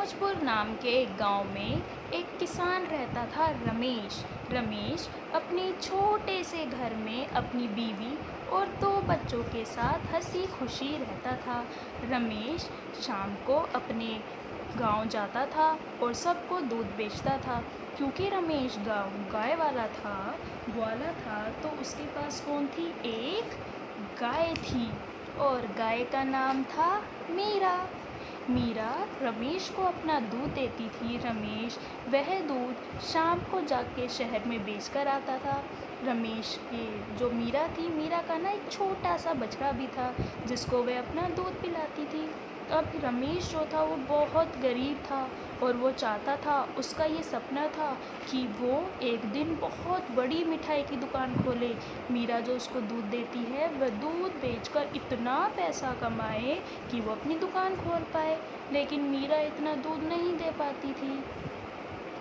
सूरजपुर नाम के एक गांव में एक किसान रहता था रमेश। रमेश अपने छोटे से घर में अपनी बीवी और दो बच्चों के साथ हंसी खुशी रहता था। रमेश शाम को अपने गांव जाता था और सबको दूध बेचता था। क्योंकि रमेश गाय वाला था, ग्वाला था, तो उसके पास कौन थी? एक गाय थी और गाय का नाम था मीरा। मीरा रमेश को अपना दूध देती थी। रमेश वह दूध शाम को जाके शहर में बेच कर आता था। रमेश के जो मीरा थी, मीरा का ना एक छोटा सा बछड़ा भी था जिसको वह अपना दूध पिलाती थी। अब रमेश जो था वो बहुत गरीब था और वो चाहता था, उसका ये सपना था कि वो एक दिन बहुत बड़ी मिठाई की दुकान खोले। मीरा जो उसको दूध देती है वह दूध बेचकर इतना पैसा कमाए कि वो अपनी दुकान खोल पाए। लेकिन मीरा इतना दूध नहीं दे पाती थी,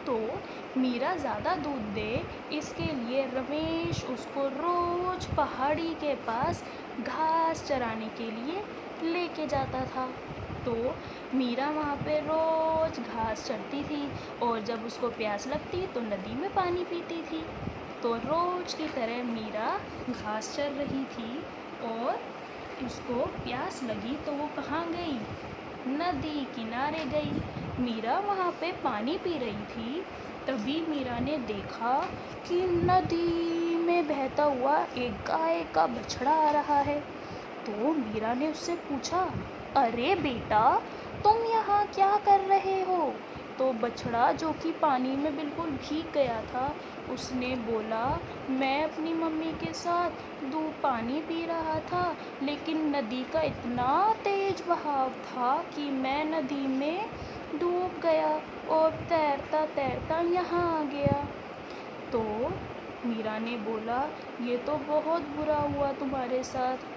तो मीरा ज़्यादा दूध दे इसके लिए रमेश उसको रोज़ पहाड़ी के पास घास चराने के लिए लेके जाता था। तो मीरा वहाँ पे रोज़ घास चरती थी और जब उसको प्यास लगती तो नदी में पानी पीती थी। तो रोज़ की तरह मीरा घास चर रही थी और उसको प्यास लगी तो वो कहाँ गई? नदी किनारे गई। मीरा वहाँ पे पानी पी रही थी। तभी मीरा ने देखा कि नदी में बहता हुआ एक गाय का बछड़ा आ रहा है। तो मीरा ने उससे पूछा, अरे बेटा, तुम यहाँ क्या कर रहे हो? तो बछड़ा, जो कि पानी में बिल्कुल भीग गया था, उसने बोला, मैं अपनी मम्मी के साथ दूध पानी पी रहा था, लेकिन नदी का इतना तेज बहाव था कि मैं नदी में डूब गया और तैरता तैरता यहाँ आ गया। तो मीरा ने बोला, ये तो बहुत बुरा हुआ तुम्हारे साथ।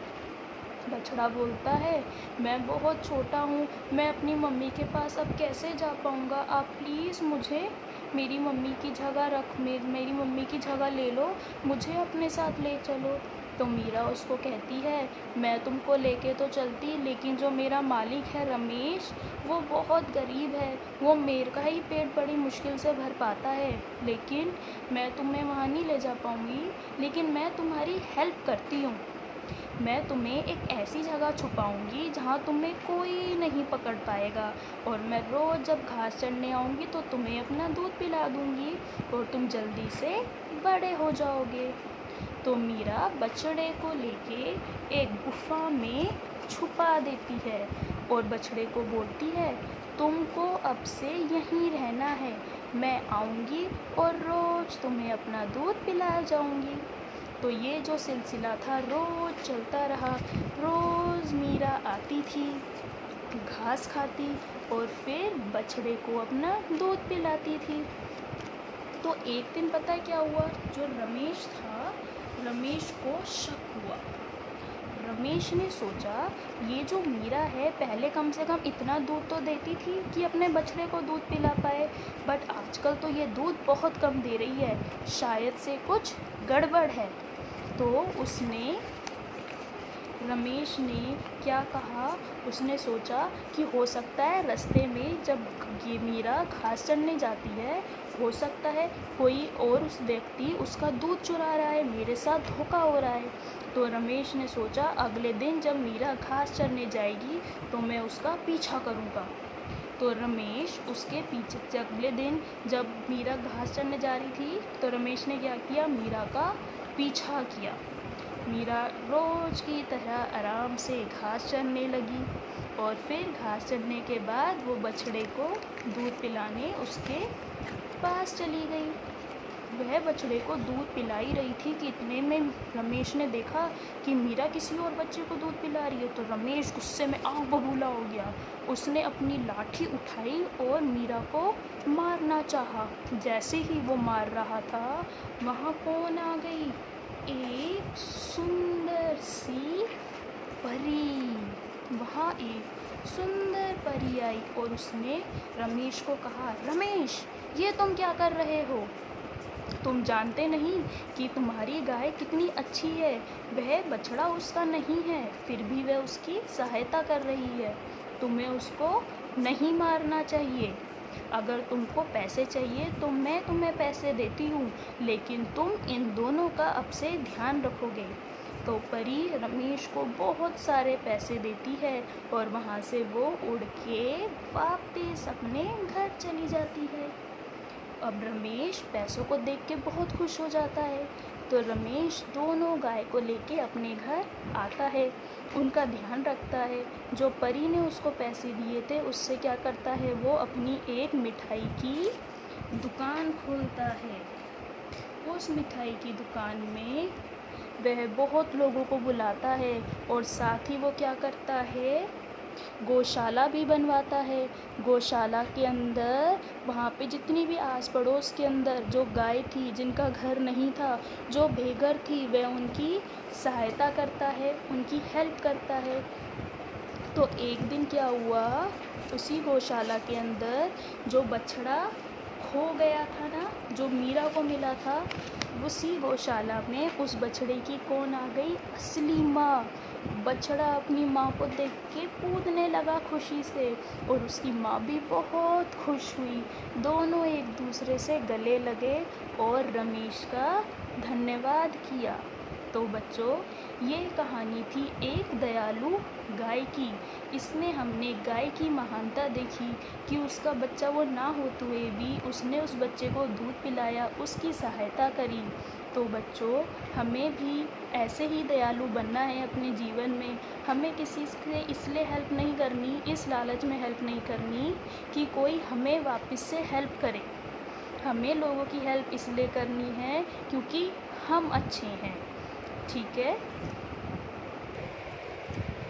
बछड़ा बोलता है, मैं बहुत छोटा हूँ, मैं अपनी मम्मी के पास अब कैसे जा पाऊँगा? आप प्लीज़ मुझे मेरी मम्मी की जगह मेरी मम्मी की जगह ले लो, मुझे अपने साथ ले चलो। तो मीरा उसको कहती है, मैं तुमको लेके तो चलती, लेकिन जो मेरा मालिक है रमेश, वो बहुत गरीब है, वो मेरे का ही पेट बड़ी मुश्किल से भर पाता है, लेकिन मैं तुम्हें वहाँ नहीं ले जा पाऊँगी। लेकिन मैं तुम्हारी हेल्प करती हूँ, मैं तुम्हें एक ऐसी जगह छुपाऊंगी जहाँ तुम्हें कोई नहीं पकड़ पाएगा, और मैं रोज़ जब घास चरने आऊँगी तो तुम्हें अपना दूध पिला दूँगी और तुम जल्दी से बड़े हो जाओगे। तो मीरा बछड़े को लेके एक गुफा में छुपा देती है और बछड़े को बोलती है, तुमको अब से यहीं रहना है, मैं आऊँगी और रोज़ तुम्हें अपना दूध पिला जाऊँगी। तो ये जो सिलसिला था रोज़ चलता रहा। रोज़ मीरा आती थी, घास खाती और फिर बछड़े को अपना दूध पिलाती थी। तो एक दिन पता है क्या हुआ? जो रमेश था, रमेश को शक हुआ। रमेश ने सोचा, ये जो मीरा है पहले कम से कम इतना दूध तो देती थी कि अपने बछड़े को दूध पिला पाए, बट आजकल तो ये दूध बहुत कम दे रही है, शायद से कुछ गड़बड़ है। तो रमेश ने क्या कहा? उसने सोचा कि हो सकता है रास्ते में जब ये मीरा घास चरने जाती है, हो सकता है कोई और उस व्यक्ति उसका दूध चुरा रहा है, मेरे साथ धोखा हो रहा है। तो रमेश ने सोचा, अगले दिन जब मीरा घास चरने जाएगी तो मैं उसका पीछा करूँगा। तो रमेश उसके पीछे, अगले दिन जब मीरा घास चरने जा रही थी तो रमेश ने क्या किया? मीरा का पीछा किया। मीरा रोज़ की तरह आराम से घास चरने लगी और फिर घास चरने के बाद वो बछड़े को दूध पिलाने उसके पास चली गई। वह बछड़े को दूध पिला ही रही थी कि इतने में रमेश ने देखा कि मीरा किसी और बच्चे को दूध पिला रही है। तो रमेश गुस्से में आग बबूला हो गया। उसने अपनी लाठी उठाई और मीरा को मारना चाहा। जैसे ही वो मार रहा था, वहाँ कौन आ गई? एक सुंदर सी परी। वहाँ एक सुंदर परी आई और उसने रमेश को कहा, रमेश, ये तुम क्या कर रहे हो? तुम जानते नहीं कि तुम्हारी गाय कितनी अच्छी है, वह बछड़ा उसका नहीं है, फिर भी वह उसकी सहायता कर रही है, तुम्हें उसको नहीं मारना चाहिए। अगर तुमको पैसे चाहिए तो मैं तुम्हें पैसे देती हूँ, लेकिन तुम इन दोनों का अब से ध्यान रखोगे। तो परी रमेश को बहुत सारे पैसे देती है और वहाँ से वो उड़ के वापस अपने घर चली जाती है। अब रमेश पैसों को देख के बहुत खुश हो जाता है। तो रमेश दोनों गाय को लेके अपने घर आता है, उनका ध्यान रखता है। जो परी ने उसको पैसे दिए थे उससे क्या करता है, वो अपनी एक मिठाई की दुकान खोलता है। उस मिठाई की दुकान में वह बहुत लोगों को बुलाता है और साथ ही वो क्या करता है, गौशाला भी बनवाता है। गौशाला के अंदर वहाँ पे जितनी भी आस पड़ोस के अंदर जो गाय थी, जिनका घर नहीं था, जो बेघर थी, वह उनकी सहायता करता है, उनकी हेल्प करता है। तो एक दिन क्या हुआ, उसी गौशाला के अंदर जो बछड़ा खो गया था ना, जो मीरा को मिला था, उसी गौशाला में उस बछड़े की कौन आ गई, असली माँ। बछड़ा अपनी माँ को देख के कूदने लगा खुशी से और उसकी माँ भी बहुत खुश हुई। दोनों एक दूसरे से गले लगे और रमेश का धन्यवाद किया। तो बच्चों, ये कहानी थी एक दयालु गाय की। इसमें हमने गाय की महानता देखी कि उसका बच्चा वो ना होते हुए भी उसने उस बच्चे को दूध पिलाया, उसकी सहायता करी। तो बच्चों, हमें भी ऐसे ही दयालु बनना है अपने जीवन में। हमें किसी से इसलिए हेल्प नहीं करनी, इस लालच में हेल्प नहीं करनी कि कोई हमें वापस से हेल्प करे। हमें लोगों की हेल्प इसलिए करनी है क्योंकि हम अच्छे हैं, ठीक है।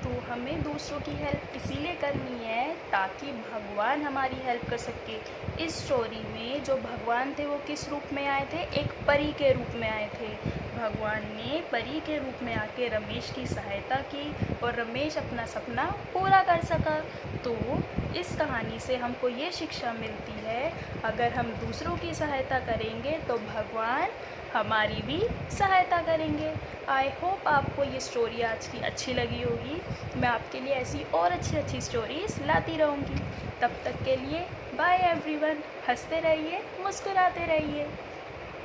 तो हमें दूसरों की हेल्प इसीलिए करनी है ताकि भगवान हमारी हेल्प कर सके। इस स्टोरी में जो भगवान थे वो किस रूप में आए थे, एक परी के रूप में आए थे। भगवान ने परी के रूप में आके रमेश की सहायता की और रमेश अपना सपना पूरा कर सका। तो इस कहानी से हमको ये शिक्षा मिलती है, अगर हम दूसरों की सहायता करेंगे तो भगवान हमारी भी सहायता करेंगे। आई होप आपको ये स्टोरी आज की अच्छी लगी होगी। मैं आपके लिए ऐसी और अच्छी स्टोरीज़ लाती रहूँगी। तब तक के लिए बाय एवरीवन। हंसते रहिए, मुस्कुराते रहिए।